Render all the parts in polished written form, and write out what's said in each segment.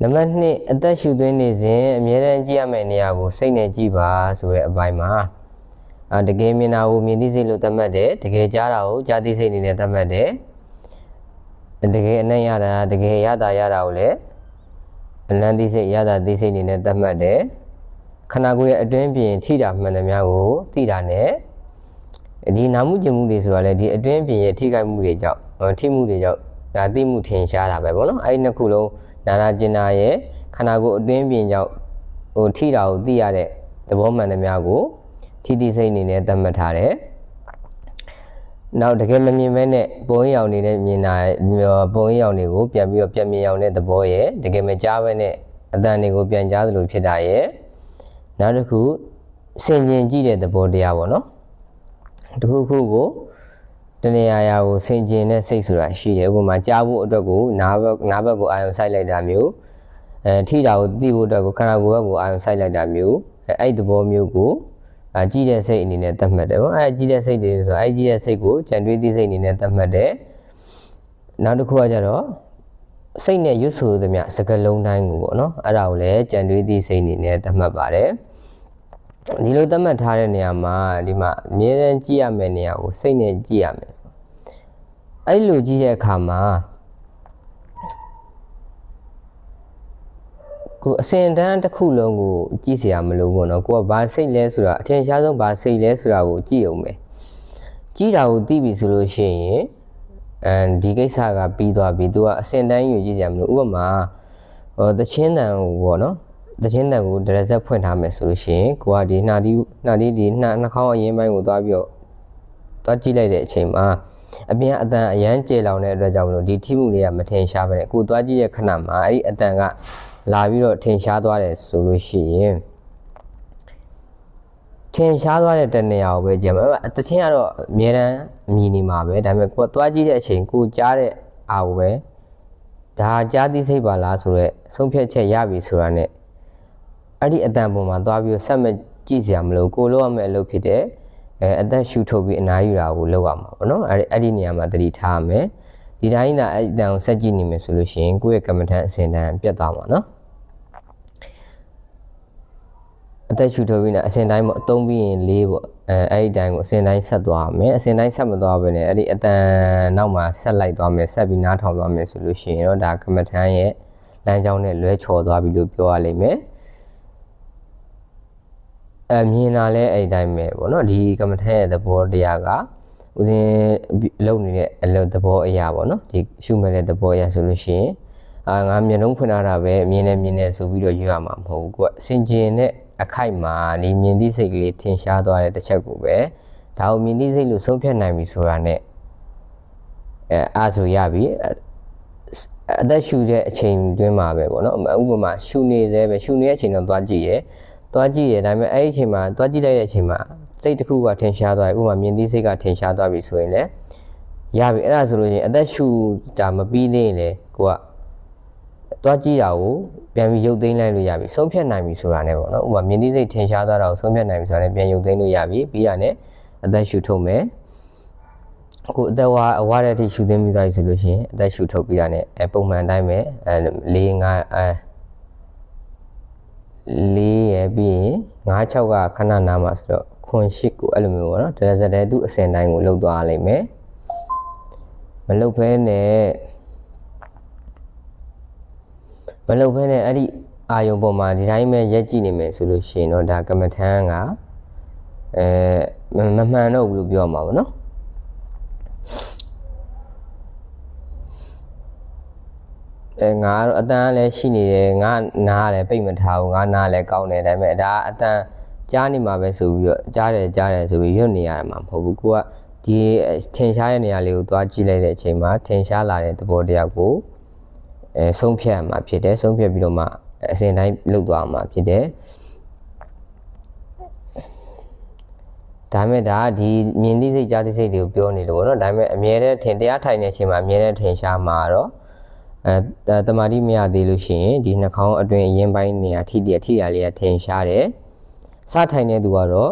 နံပါတ်2အသက်ရှူသွင်းနေစဉ်အမြဲတမ်းကြည့်ရမယ့်နေရာကိုစိတ်နဲ့ကြည့်ပါဆိုတဲ့အပိုင်းမှာတကယ်မြင်တာကိုမြင်သိစိတ်လို့သတ်မှတ်တယ်တကယ်ကြားတာကိုကြားသိစိတ်အနေနဲ့သတ်မှတ်တယ်တကယ်အနံ့ရတာတကယ်ရတာကိုလည်းအနံ့သိစိတ်ရတာသိစိတ်အနေနဲ့သတ်မှတ်တယ်ခန္ဓာကိုယ်ရဲ့အတွင်းပြင်ထိတာမှန်သမျှကိုသိတာနဲ့ဒီနာမှုကျင်မှုတွေဆိုတာလေဒီအတွင်းပြင်ရဲ့ထိခိုက်မှုတွေကြောင့်ထိမှုတွေကြောင့်ဒါသိမှုထင်ရှားတာပဲပေါ့နော်အဲ့ဒီနှစ်ခုလုံးနာနာကျင်နာရဲ့ခန္ဓာကိုယ်အတွင်းပြင်ကြောင့်ထိတာကိုသိရတဲ့သဘောမှန်သမျှကိုထိသိစိတ်အနေနဲ့သတ်မှတ်ထားတယ်နောက်တကယ်မမြင်မဲနဲ့ပုံရိပ်အောင်နေတဲ့မြင်တာပုံရိပ်အောင်တွေကိုပြန်ပြီးတော့ပြန်မြင်အောင်တဲ့သဘောရဲ့တကယ်မကြားဘဲနဲ့အတန်တွေကိုပြန်ကြားသလိုဖြစ်တာရဲ့နောက်တစ်ခုဆင်ခြင်ကြည့်တဲ့သဘောတရားပေါ့နော်တစ်ခုခုကိုတနေရာကိုဆင်ခြင်တဲ့စိတ်ဆိုတာရှိတယ်ဥပမာကြားဖို့အတွက်ကိုနားဘက်ကိုအာရုံစိုက်လိုက်တာမျိုးထိတာကိုသိဖို့အတွက်ကိုခန္ဓာကိုယ်ဘက်ကိုအာရုံစိုက်လိုက်တာမျိုးအဲ့ဒီသဘောမျိုးကိုကြည့်တဲ့စိတ်အနေနဲ့သတ်မှတ်တယ်ပေါ့အဲ့ကြည့်တဲ့စိတ်တွေဆိုအဲ့ကြည့်တဲ့စိတ်ကိုကြံတွေးသိစိတ်အနေနဲ့သတ်မှတ်တယ်နောက်တစ်ခုကကြတော့စိတ်နဲ့ရွတ်ဆိုသမျှစကားလုံးတိုင်းကိုပေါ့နော်အဲ့ဒါကိုလည်းကြံတွေးသိစိတ်အနေနဲ့သတ်မှတ်ပါတယ်ဒီလိုသတ်မှတ်ထားတဲ့နေရာမှာဒီမှာအမြဲတမ်းကြည့်ရမယ့်နေရာကိုစိတ်နဲ့ကြည့်ရမယ်အဲ့လိုကြည့်တဲ့အခါမှာကိုအစဉ်တန်းတစ်ခုလုံးကိုကြည့်เสียမလို့ပေါ့နော်ကိုကဘာစိတ်လဲဆိုတာအထင်ရှားဆုံးဘာစိတ်လဲဆိုတာကိုကြည့်အောင်ပဲကြည့်တာကိုသိပြီဆိုလို့ရှိရင်ဒီကိစ္စကပြီးသွားပြီသူကအစဉ်တန်းယူကြည့်เสียမလို့ဥပမာသချင်းတန်ကိုပေါ့နော်သချင်းတန်ကိုဒရက်ဆက်ဖွင့်ထားမယ်ဆိုလို့ရှိရင်ကိုကဒီနှာသီးဒီနှာခေါင်းအရင်ပိုင်းကိုသွားပြီးတော့သွားကြည့်လိုက်တဲ့အချိန်မှာအပြင်အတန်အရန်ကျေလောင်တဲ့အတွက်ကြောင့်မလို့ဒီထိမှုလေးကမထင်ရှားပဲနဲ့ကိုသွားကြည့်တဲ့ခဏမှာအဲ့ဒီအတန်ကလာပြီးတော့ထင်ရှားသွားတယ်ဆိုလို့ရှိရင်ထင်ရှားသွားတဲ့တနေရာကိုပဲကြည့်မှာတချင်းကတော့အများတန်းမြည်နေမှာပဲဒါပေမဲ့ကိုသွားကြည့်တဲ့အချိန်ကိုကြားတဲ့အာကိုပဲဒါကြားသိစိတ်ပါလားဆိုတော့ဆုံးဖြတ်ချက်ရပြီဆိုတာနဲ့အဲ့ဒီအတန်ပေါ်မှာသွားပြီးဆက်မကြည့်စရာမလိုကိုလို့ရမယ့်အလုပ်ဖြစ်တဲ့အသက်ရှူထုတ်ပြီးအနားယူတာကိုလုပ်ရမှာပေါ့နော်အဲ့ဒီနေရာမှာသတိထားရမယ်ဒီတိုင်းသာအဲ့ဒီအတန်ကိုဆက်ကြည့်နေမယ်ဆိုလို့ရှိရင်ကိုယ့်ရဲ့ကမ္မထန်အစဉ်တန်းပြတ်သွားမှာနော်အသက်ရှူထုတ်ပြီးနေအစဉ်တိုင်းပေါ့အသုံးပြီးရင်၄ပေါ့အဲ့ဒီတိုင်းကိုအစဉ်တိုင်းဆက်သွားရမယ်အစဉ်တိုင်းဆက်မသွားဘဲနဲ့အဲ့ဒီအတန်နောက်မှာဆက်လိုက်သွားမယ်ဆက်ပြီးနားထောင်သွားမယ်ဆိုလို့ရှိရင်တော့ဒါကမ္မထန်ရဲ့လမ်းကြောင်းနဲ့လွဲချော်သွားပြီလို့ပြောရလိမ့်မယ်မြင်တာလဲအဲ့တိုင်းပဲပေါ့နော်ဒီကမ္မထန်ရဲ့သဘောတရားကဦးဇင်းလုပ်နေတဲ့အလုပ်သဘောအရာပေါ့နော်ဒီရှုမဲ့တဲ့သဘောအရာဆိုလို့ရှိရင်ငါမျက်လုံးဖွင့်ထားတာပဲမြင်နေဆိုပြီးတော့ယူရမှာမဟုတ်ဘူးကွစင်ကျင်တဲ့အခိုက်မှာဒီမြင်သိစိတ်ကလေးထင်ရှားသွားတဲ့တစ်ချက်ကိုပဲဒါကိုမြင်သိစိတ်လို့ဆုံးဖြတ်နိုင်ပြီဆိုတာနဲ့အားဆိုရပြီအသက်ရှူတဲ့အချိန်တွင်းမှာပဲပေါ့နော်ဥပမာရှူနေသေးပဲရှူနေတဲ့အချိန်တော့သွားကြည့်ရဲဒါပေမဲ့အဲ့ဒီအချိန်မှာသွားကြည့်လိုက်တဲ့အချိန်မှာစိတ်တစ်ခုကထင်ရှားသွားပြီဥပမာမြင်သိစိတ်ကထင်ရှားသွားပြီဆိုရင်လည်းရပြီအဲ့ဒါဆိုလို့ရှိရင်အသက်ရှူတာမပြီးသေးရင်လေကိုကသွားကြည့်တာကိုပြန်ပြီးရုပ်သိမ်းလိုက်လို့ရပြီဆုံးဖြတ်နိုင်ပြီဆိုတာနဲ့ပေါ့နော်ဥပမာမြင်သိစိတ်ထင်ရှားသွားတာကိုဆုံးဖြတ်နိုင်ပြီဆိုတာနဲ့ပြန်ရုပ်သိမ်းလို့ရပြီပြီးရနဲ့အသက်ရှူထုတ်မယ်ကိုအသက်အဝါတဲ့အထိရှူသိမ်းပြီးသွားပြီဆိုလို့ရှိရင်အသက်ရှူထုတ်ပြီးတာနဲ့ပုံမှန်တိုင်းပဲ4 ရပြီးရင်5 6ကခဏနားမှာဆိုတော့ခွန်8ကိုအဲ့လိုမျိုးပေါ့နော်ဒရဇက်တဲ့သူအစဉ်တိုင်းကိုလှုပ်သွားလိမ့်မယ်မလှုပ်ဖဲနဲ့အဲ့ဒီအာယုံပေါ်မှာဒီတိုင်းပဲရက်ကြည့်နေမယ်ဆိုလို့ရှိရင်တော့ဒါကမ္မထန်ကမမှန်တော့ဘူးလို့ပြောမှာပေါ့နော်ငါတော့အတန်ကလည်းရှိနေတယ်ငါနားကလည်းပိတ်မထားဘူးငါနားလည်းကောင်းတယ်ဒါပေမဲ့ဒါအတန်ကြားနေမှာပဲဆိုပြီးတော့ကြားတယ်ဆိုပြီးရွတ်နေရမှာမဟုတ်ဘူးကိုကဒီထင်ရှားတဲ့နေရာလေးကိုသွားကြည့်လိုက်တဲ့အချိန်မှာထင်ရှားလာတဲ့သဘောတရားကိုဆုံးဖြတ်မှာဖြစ်တယ်ဆုံးဖြတ်ပြီးတော့မှအစဉ်တိုင်းလုပ်သွားမှာဖြစ်တယ်ဒါမဲ့ဒါဒီမြင်သိစိတ်ကြားသိစိတ်တွေကိုပြောနေလို့ပေါ့နော်ဒါမဲ့အမြဲတမ်းထင်တရားထိုင်တဲ့အချိန်မှာအမြဲတမ်းထင်ရှားမှာတော့တမာတိမရသေးလို့ရှိရင်ဒီနှာခေါင်းအတွင်းအရင်ပိုင်းနေရာထိရလေးကထင်ရှားတယ်စထိုင်တဲ့သူကတော့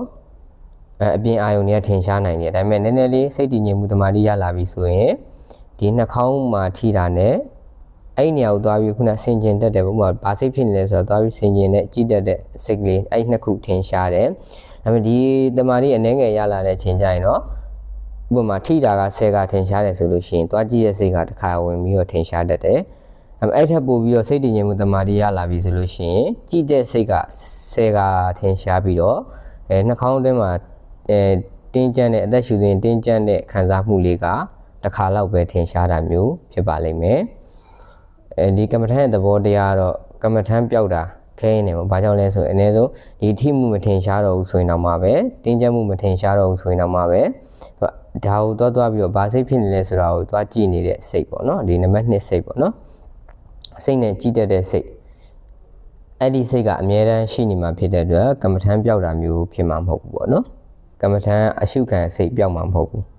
အပြင်အာယုန်တွေကထင်ရှားနိုင်တယ်ဒါပေမဲ့နည်းနည်းလေးစိတ်တည်ငြိမ်မှုတမာတိရလာပြီဆိုရင်ဒီနှာခေါင်းမှာထိတာနဲ့ အဲ့နေရာကိုသွားပြီးခုနဆင်ကျင်တက်တယ်ပေါ့ဘာစိတ်ဖြစ်နေလဲဆိုတော့သွားပြီးဆင်ကျင်နဲ့ကြည်တက်တဲ့စိတ်ကလေးအဲ့နှစ်ခုထင်ရှားတယ်ဒါပေမဲ့ဒီတမာရီအနေငယ်ရလာတဲ့အချိန်ကျရင်တော့ဥပမာထိတာက10ကထင်ရှားတယ်ဆိုလို့ရှိရင်သွားကြည့်ရဲ့စိတ်ကတစ်ခါဝင်ပြီးတော့ထင်ရှားတတ်တယ်အဲ့ထက်ပိုပြီးတော့စိတ်တည်ငြိမ်မှုတမာရီရလာပြီဆိုလို့ရှိရင်ကြည်တဲ့စိတ်က10ကထင်ရှားပြီးတော့နှာခေါင်းအတွင်းမှာတင်းကျပ်တဲ့အသက်ရှူစဉ်တင်းကျပ်တဲ့ခံစားမှုလေးကတစ်ခါလောက်ပဲထင်ရှားတာမျိုးဖြစ်ပါလိမ့်မယ်ဒီကမ္မထမ်းရဲ့သဘောတရားတော့ကမ္မထမ်းပျောက်တာခဲနေမှာဘာကြောင့်လဲဆိုရင်အနည်းဆုံးဒီထိမှုမထင်ရှားတော့ဘူးဆိုရင်တော့မှပဲတင်းကျပ်မှုမထင်ရှားတော့ဘူးဆိုရင်တော့မှပဲဒါကိုသွားပြီးတော့ဘာစိတ်ဖြစ်နေလဲဆိုတာကိုသွားကြည့်နေတဲ့စိတ်ပေါ့နော်ဒီနံပါတ်2စိတ်ပေါ့နော်စိတ်နဲ့ကြည့်တတ်တဲ့စိတ်အဲ့ဒီစိတ်ကအမြဲတမ်းရှိနေမှာဖြစ်တဲ့အတွက်ကမ္မထမ်းပျောက်တာမျိုးဖြစ်မှာမဟုတ်ဘူးပေါ့နော်ကမ္မထမ်းအရှုခံစိတ်ပျောက်မှာမဟုတ်ဘူး